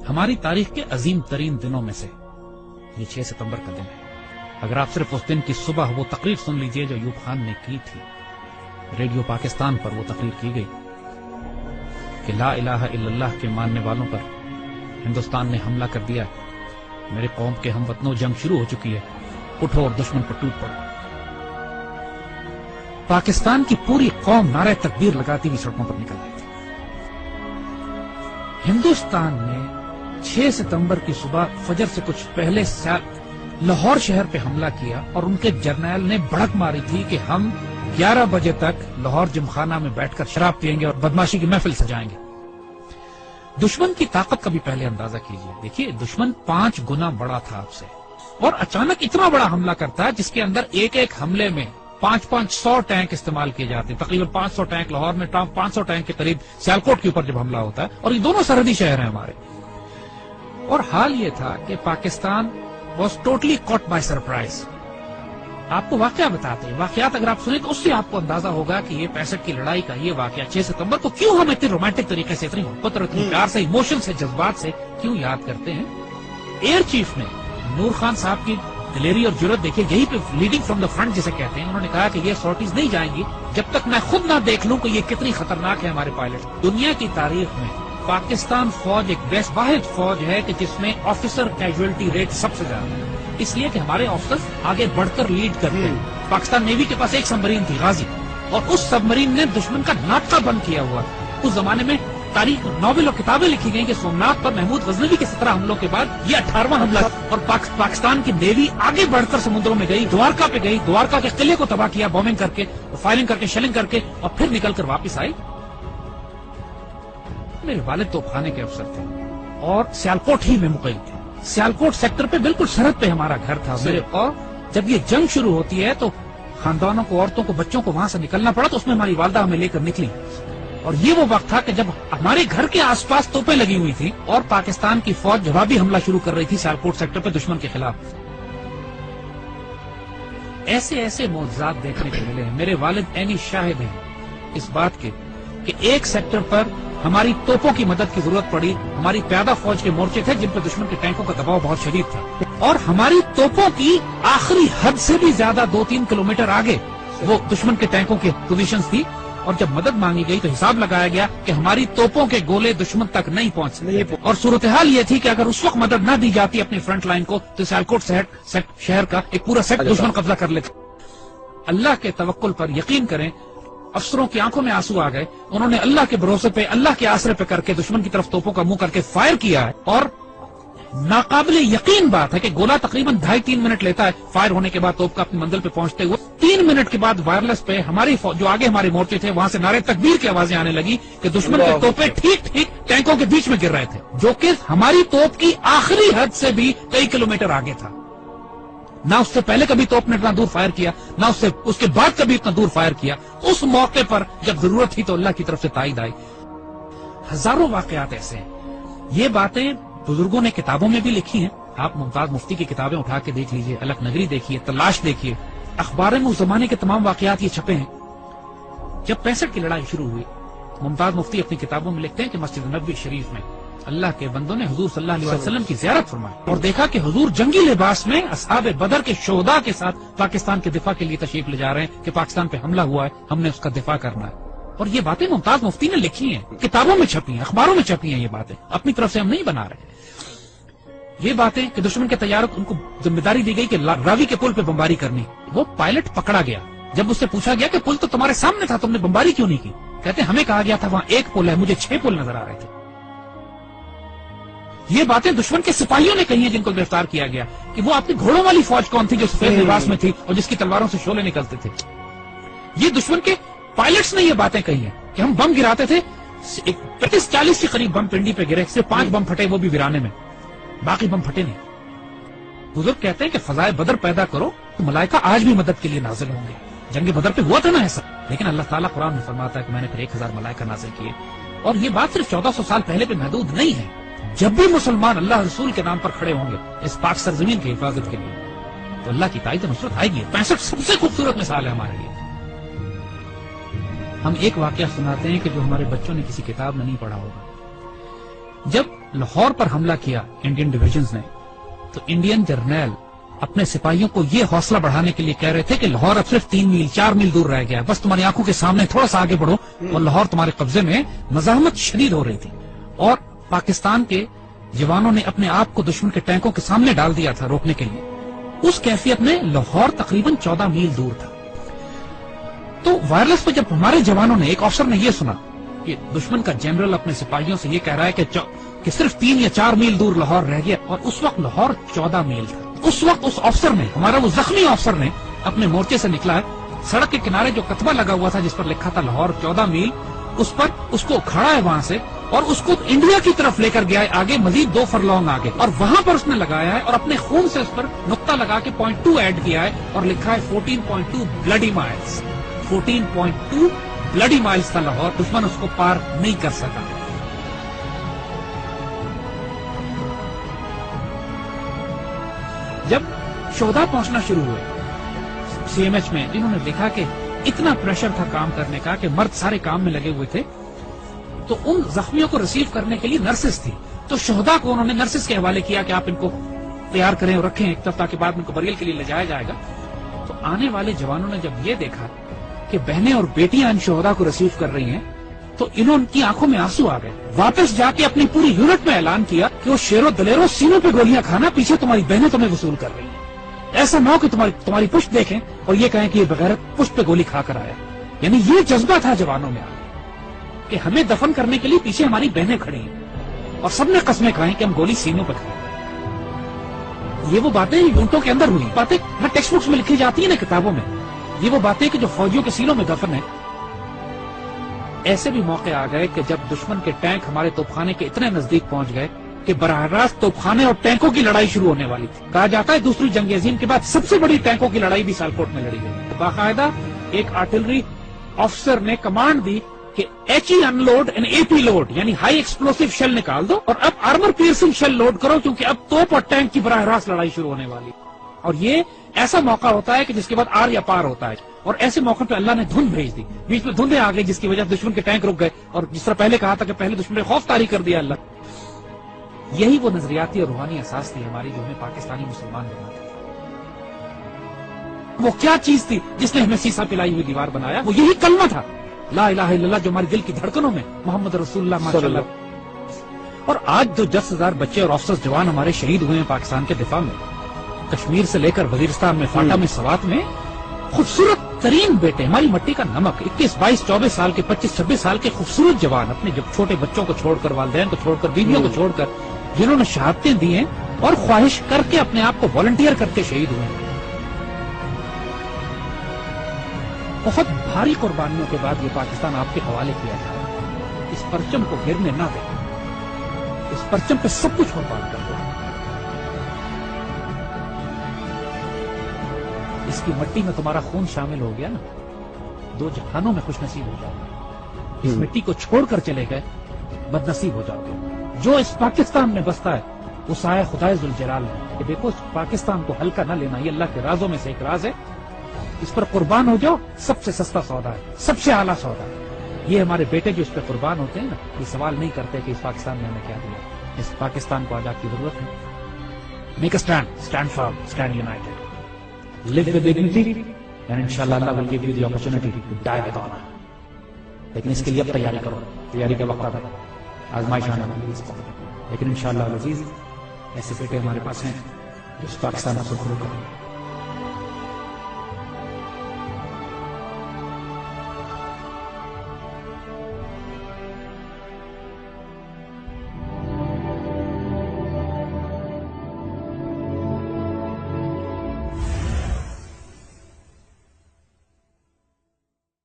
ہماری تاریخ کے عظیم ترین دنوں میں سے یہ 6 ستمبر کا دن ہے۔ اگر آپ صرف اس دن کی صبح وہ تقریر سن لیجئے جو ایوب خان نے کی تھی، ریڈیو پاکستان پر وہ تقریر کی گئی کہ لا الہ الا اللہ کے ماننے والوں پر ہندوستان نے حملہ کر دیا ہے، میرے قوم کے ہم وطنوں جنگ شروع ہو چکی ہے، اٹھو اور دشمن پر ٹوٹ پڑو۔ پاکستان کی پوری قوم نعرہ تکبیر لگاتی ہوئی سڑکوں پر نکل گئی تھی۔ ہندوستان نے 6 ستمبر کی صبح فجر سے کچھ پہلے لاہور شہر پہ حملہ کیا اور ان کے جرنیل نے بڑک ماری تھی کہ ہم 11 بجے تک لاہور جمخانہ میں بیٹھ کر شراب پئیں گے اور بدماشی کی محفل سجائیں گے۔ دشمن کی طاقت کا بھی پہلے اندازہ کیجیے۔ دیکھیے دشمن 5 گنا بڑا تھا آپ سے، اور اچانک اتنا بڑا حملہ کرتا ہے جس کے اندر ایک ایک حملے میں 500 ٹینک استعمال کیے جاتے ہیں، تقریباً 500 ٹینک لاہور میں، 500 ٹینک کے قریب سیالکوٹ کے اوپر جب حملہ ہوتا ہے، اور یہ دونوں سرحدی شہر ہیں ہمارے۔ اور حال یہ تھا کہ Pakistan was totally caught by surprise. آپ کو واقعہ بتاتے ہیں، واقعات اگر آپ سنیں تو اس سے آپ کو اندازہ ہوگا کہ یہ 65 کی لڑائی کا یہ واقعہ 6 ستمبر کو کیوں ہم اتنی رومانٹک طریقے سے، اتنی محبت اور اتنی پیار سے، ایموشن سے، جذبات سے کیوں یاد کرتے ہیں۔ ایئر چیف نے نور خان صاحب کی دلیری اور جرت دیکھیے، یہی پہ لیڈنگ فرام دا فرنٹ جسے کہتے ہیں، انہوں نے کہا کہ یہ سارٹیز نہیں جائیں گی جب تک میں خود نہ دیکھ لوں کہ یہ کتنی خطرناک ہے ہمارے پائلٹ۔ دنیا کی تاریخ میں پاکستان فوج ایک واحد فوج ہے کہ جس میں آفیسر کیجویلٹی ریٹ سب سے زیادہ ہے، اس لیے کہ ہمارے آفیسر آگے بڑھ کر لیڈ کرتے ہیں۔ پاکستان نیوی کے پاس ایک سبمرین تھی غازی، اور اس سبمرین نے دشمن کا ناطقہ بند کیا ہوا۔ اس زمانے میں تاریخ ناول اور کتابیں لکھی گئی کہ سومناتھ پر محمود غزنوی کے 17 حملوں کے بعد یہ 18واں حملہ، اور پاکستان کی نیوی آگے بڑھ کر سمندروں میں گئی، دوارکا پہ گئی، دوارکا کے قلعے کو تباہ کیا بومنگ کر کے، فائرنگ کر کے، شیلنگ کر کے، اور پھر نکل کر واپس آئی۔ میرے والد توپ خانے کے افسر تھے اور سیالکوٹ ہی میں مقیم تھے، سیالکوٹ سیکٹر پہ بالکل سرحد پہ ہمارا گھر تھا میرے، اور جب یہ جنگ شروع ہوتی ہے تو خاندانوں کو، عورتوں کو، بچوں کو وہاں سے نکلنا پڑا، تو اس میں ہماری والدہ ہمیں لے کر نکلی، اور یہ وہ وقت تھا کہ جب ہمارے گھر کے آس پاس توپیں لگی ہوئی تھی اور پاکستان کی فوج جوابی حملہ شروع کر رہی تھی سیالکوٹ سیکٹر پہ دشمن کے خلاف۔ ایسے ایسے معجزات دیکھنے کو ملے ہیں۔ میرے والد عینی شاہد ہیں اس بات کے کہ ایک سیکٹر پر ہماری توپوں کی مدد کی ضرورت پڑی، ہماری پیادہ فوج کے مورچے تھے جن پر دشمن کے ٹینکوں کا دباؤ بہت شدید تھا، اور ہماری توپوں کی آخری حد سے بھی زیادہ 2-3 کلومیٹر آگے وہ دشمن کے ٹینکوں کی پوزیشنز تھی، اور جب مدد مانگی گئی تو حساب لگایا گیا کہ ہماری توپوں کے گولے دشمن تک نہیں پہنچ سکتے، اور صورتحال یہ تھی کہ اگر اس وقت مدد نہ دی جاتی اپنی فرنٹ لائن کو تو سیالکوٹ شہر کا ایک پورا سیٹ دشمن قبضہ کر لیتا۔ اللہ کے توکل پر یقین کریں، افسروں کی آنکھوں میں آنسو آ گئے، انہوں نے اللہ کے بھروسے پہ، اللہ کے آسرے پہ کر کے دشمن کی طرف توپوں کا منہ کر کے فائر کیا ہے، اور ناقابل یقین بات ہے کہ گولا تقریباً 2.5-3 منٹ لیتا ہے فائر ہونے کے بعد توپ کا اپنی منزل پہ پہنچتے ہوئے۔ 3 منٹ کے بعد وائرلیس پہ ہماری جو آگے ہمارے مورچے تھے وہاں سے نعرے تکبیر کی آوازیں آنے لگی کہ دشمن کے توپیں ٹھیک ٹینکوں کے بیچ میں گر رہے تھے، جو کہ ہماری توپ کی آخری حد سے بھی کئی کلومیٹر آگے تھا۔ نہ اس سے پہلے کبھی توپ نے اتنا دور فائر کیا، نہ اس کے بعد کبھی اتنا دور فائر کیا۔ اس موقع پر جب ضرورت تھی تو اللہ کی طرف سے تائید آئی۔ ہزاروں واقعات ایسے ہیں، یہ باتیں بزرگوں نے کتابوں میں بھی لکھی ہیں۔ آپ ممتاز مفتی کی کتابیں اٹھا کے دیکھ لیجئے، الک نگری دیکھیے، تلاش دیکھیے، اخبار میں اس زمانے کے تمام واقعات یہ چھپے ہیں۔ جب 65 کی لڑائی شروع ہوئی، ممتاز مفتی اپنی کتابوں میں لکھتے ہیں کہ مسجد نبوی شریف میں اللہ کے بندوں نے حضور صلی اللہ علیہ وسلم کی زیارت فرمائی اور دیکھا کہ حضور جنگی لباس میں اصحاب بدر کے شہداء کے ساتھ پاکستان کے دفاع کے لیے تشریف لے جا رہے ہیں کہ پاکستان پہ حملہ ہوا ہے، ہم نے اس کا دفاع کرنا ہے۔ اور یہ باتیں ممتاز مفتی نے لکھی ہیں، کتابوں میں چھپی ہیں، اخباروں میں چھپی ہیں، یہ باتیں اپنی طرف سے ہم نہیں بنا رہے۔ یہ باتیں کہ دشمن کے طیاروں ان کو ذمہ داری دی گئی کہ راوی کے پل پہ بمباری کرنی، وہ پائلٹ پکڑا گیا۔ جب اس سے پوچھا گیا کہ پل تو تمہارے سامنے تھا، تم نے بمباری کیوں نہیں کی؟ کہتے ہمیں کہا گیا تھا وہاں ایک پل ہے، مجھے 6 پل نظر آ رہے تھے۔ یہ باتیں دشمن کے سپاہیوں نے کہی ہیں جن کو گرفتار کیا گیا کہ وہ اپنی گھوڑوں والی فوج کون تھی جو سفید لباس میں تھی اور جس کی تلواروں سے شعلے نکلتے تھے۔ یہ دشمن کے پائلٹس نے یہ باتیں کہی ہیں کہ ہم بم گراتے تھے، 35-40 کے قریب بم پنڈی پہ گرے، صرف 5 بم پھٹے، وہ بھی ویرانے میں، باقی بم پھٹے نہیں۔ بزرگ کہتے ہیں کہ فضائے بدر پیدا کرو تو ملائکہ آج بھی مدد کے لیے نازل ہوں گے۔ جنگ بدر پہ ہوا تھا نا ایسا، لیکن اللہ تعالیٰ قرآن میں فرماتا ہے کہ میں نے پھر 1000 ملائکہ نازل کیے، اور یہ بات صرف 1400 سال پہلے پہ محدود نہیں ہے۔ جب بھی مسلمان اللہ رسول کے نام پر کھڑے ہوں گے اس پاک سرزمین کی حفاظت کے لیے تو اللہ کی تائید نصرت آئے گی۔ 65 سب سے خوبصورت مثال ہے ہمارے لیے۔ ہم ایک واقعہ سناتے ہیں کہ جو ہمارے بچوں نے کسی کتاب میں نہیں پڑھا ہوگا۔ جب لاہور پر حملہ کیا انڈین ڈویژنز نے تو انڈین جرنیل اپنے سپاہیوں کو یہ حوصلہ بڑھانے کے لیے کہہ رہے تھے کہ لاہور اب صرف 3 میل 4 میل دور رہ گیا ہے، بس تمہاری آنکھوں کے سامنے تھوڑا سا آگے بڑھو اور لاہور تمہارے قبضے میں۔ مزاحمت شدید ہو رہی تھی اور پاکستان کے جوانوں نے اپنے آپ کو دشمن کے ٹینکوں کے سامنے ڈال دیا تھا روکنے کے لیے۔ اس کیفیت میں لاہور تقریباً 14 میل دور تھا۔ تو وائرلیس پہ جب ہمارے جوانوں نے، ایک افسر نے یہ سنا کہ دشمن کا جنرل اپنے سپاہیوں سے یہ کہہ رہا ہے کہ صرف 3 یا 4 میل دور لاہور رہ گیا، اور اس وقت لاہور 14 میل تھا۔ اس وقت اس افسر نے، ہمارا وہ زخمی افسر نے اپنے مورچے سے نکلا ہے، سڑک کے کنارے جو کتبہ لگا ہوا تھا جس پر لکھا تھا لاہور 14 میل، اس پر اس کو کھڑا ہے وہاں سے اور اس کو انڈیا کی طرف لے کر گیا ہے، آگے مزید 2 فرلانگ آگے، اور وہاں پر اس نے لگایا ہے اور اپنے خون سے اس پر نقطہ لگا کے 0.2 ایڈ کیا ہے اور لکھا ہے 14.2 بلڈی مائلز۔ 14.2 بلڈی مائلز تھا لاہور، دشمن اس کو پار نہیں کر سکا۔ جب شہداء پہنچنا شروع ہوئے سی ایم ایچ میں، انہوں نے دیکھا کہ اتنا پریشر تھا کام کرنے کا کہ مرد سارے کام میں لگے ہوئے تھے، تو ان زخمیوں کو ریسیو کرنے کے لیے نرسز تھی، تو شہداء کو انہوں نے نرسز کے حوالے کیا کہ آپ ان کو تیار کریں اور رکھیں ایک طرف تاکہ بعد میں ان کو بریل کے لیے لے جایا جائے گا۔ تو آنے والے جوانوں نے جب یہ دیکھا کہ بہنیں اور بیٹیاں ان شہداء کو ریسیو کر رہی ہیں تو ان کی آنکھوں میں آنسو آ گئے۔ واپس جا کے اپنی پوری یونٹ میں اعلان کیا کہ وہ شیرو دلیرو سینوں پہ گولیاں کھانا، پیچھے تمہاری بہنیں تمہیں وصول کر رہی ہیں، ایسا نہ ہو کہ تمہاری پشت دیکھیں اور یہ کہیں کہ یہ بغیرت پشت پہ گولی کھا کر آیا۔ یعنی یہ جذبہ تھا جوانوں میں کہ ہمیں دفن کرنے کے لیے پیچھے ہماری بہنیں کھڑی ہیں، اور سب نے قسمیں کھائیں کہ ہم گولی سینوں پہ کھائیں۔ یہ وہ باتیں یونٹوں کے اندر ہوئی، باتیں ٹیکسٹ بکس میں لکھی جاتی ہیں نا، کتابوں میں، یہ وہ باتیں کہ جو فوجیوں کے سینوں میں دفن ہے۔ ایسے بھی موقع آ گئے کہ جب دشمن کے ٹینک ہمارے توپخانے کے اتنے نزدیک پہنچ گئے کہ براہ راست توپخانے اور ٹینکوں کی لڑائی شروع ہونے والی تھی۔ کہا جاتا ہے دوسری جنگ عظیم کے بعد سب سے بڑی ٹینکوں کی لڑائی بھی سیالکوٹ میں لڑی گئی۔ باقاعدہ ایک آرٹلری افسر نے کمانڈ دی کہ HE unload and AP load, یعنی ہائی ایکسپلوسو شیل نکال دو اور اب آرمر پیئرسنگ شیل لوڈ کرو، کیونکہ اب توپ اور ٹینک کی براہ راست لڑائی شروع ہونے والی۔ اور یہ ایسا موقع ہوتا ہے کہ جس کے بعد آر یا پار ہوتا ہے، اور ایسے موقع پہ اللہ نے دھند بھیج دی، بیچ میں دھندیں آ گئی جس کی وجہ سے دشمن کے ٹینک رک گئے، اور جس طرح پہلے کہا تھا کہ پہلے دشمن نے خوف طاری کر دیا اللہ۔ یہی وہ نظریاتی اور روحانی اساس تھی ہماری جو ہمیں پاکستانی مسلمان بناتی تھی۔ وہ کیا چیز تھی جس نے ہمیں سیسا پلائی ہوئی دیوار بنایا؟ وہ یہی کلمہ تھا، لا الہ الا اللہ، جو ہمارے دل کی دھڑکنوں میں محمد رسول اللہ ماشاءاللہ۔ اور آج جو 10,000 بچے اور افسر جوان ہمارے شہید ہوئے ہیں پاکستان کے دفاع میں، کشمیر سے لے کر وزیرستان میں، فاٹا میں، سوات میں، خوبصورت ترین بیٹے، ہماری مٹی کا نمک، 21، 22، 24 سال کے، 25، 26 سال کے خوبصورت جوان، اپنے جب چھوٹے بچوں کو چھوڑ کر، والدین کو چھوڑ کر، بیویوں کو چھوڑ کر، جنہوں نے شہادتیں دی ہیں اور خواہش کر کے اپنے آپ کو والنٹیئر کر کے شہید ہوئے ہیں۔ بہت بھاری قربانیوں کے بعد یہ پاکستان آپ کے حوالے کیا جائے، اس پرچم کو گرنے نہ دیں، اس پرچم پہ سب کچھ قربان کر دو۔ اس کی مٹی میں تمہارا خون شامل ہو گیا نا، 2 جہانوں میں خوش نصیب ہو جاؤ گے۔ اس مٹی کو چھوڑ کر چلے گئے، بد نصیب ہو جاؤ گے۔ جو اس پاکستان میں بستا ہے وہ سایہ خدائے ذوالجلال ہے کہ دیکھو اس پاکستان کو ہلکا نہ لینا، یہ اللہ کے رازوں میں سے ایک راز ہے، اس پر قربان ہو جاؤ، سب سے سستا سودا ہے، سب سے اعلیٰ سودا ہے۔ یہ ہمارے بیٹے جو اس پہ قربان ہوتے ہیں نا، یہ سوال نہیں کرتے کہ اس پاکستان نے ہمیں کیا دیا۔ اس پاکستان کو آزاد کی ضرورت ہے۔ Make a stand, stand firm, stand United, live with dignity, and inshallah Allah will give you the opportunity to die with honor. لیکن اس کے لیے اب تیاری کرو، تیاری کا وقت آتا ہے، آزمائش آنے والی ہے، لیکن انشاءاللہ العزیز ایسے بیٹے ہمارے پاس ہیں جو اس پاکستان کو شروع کریں۔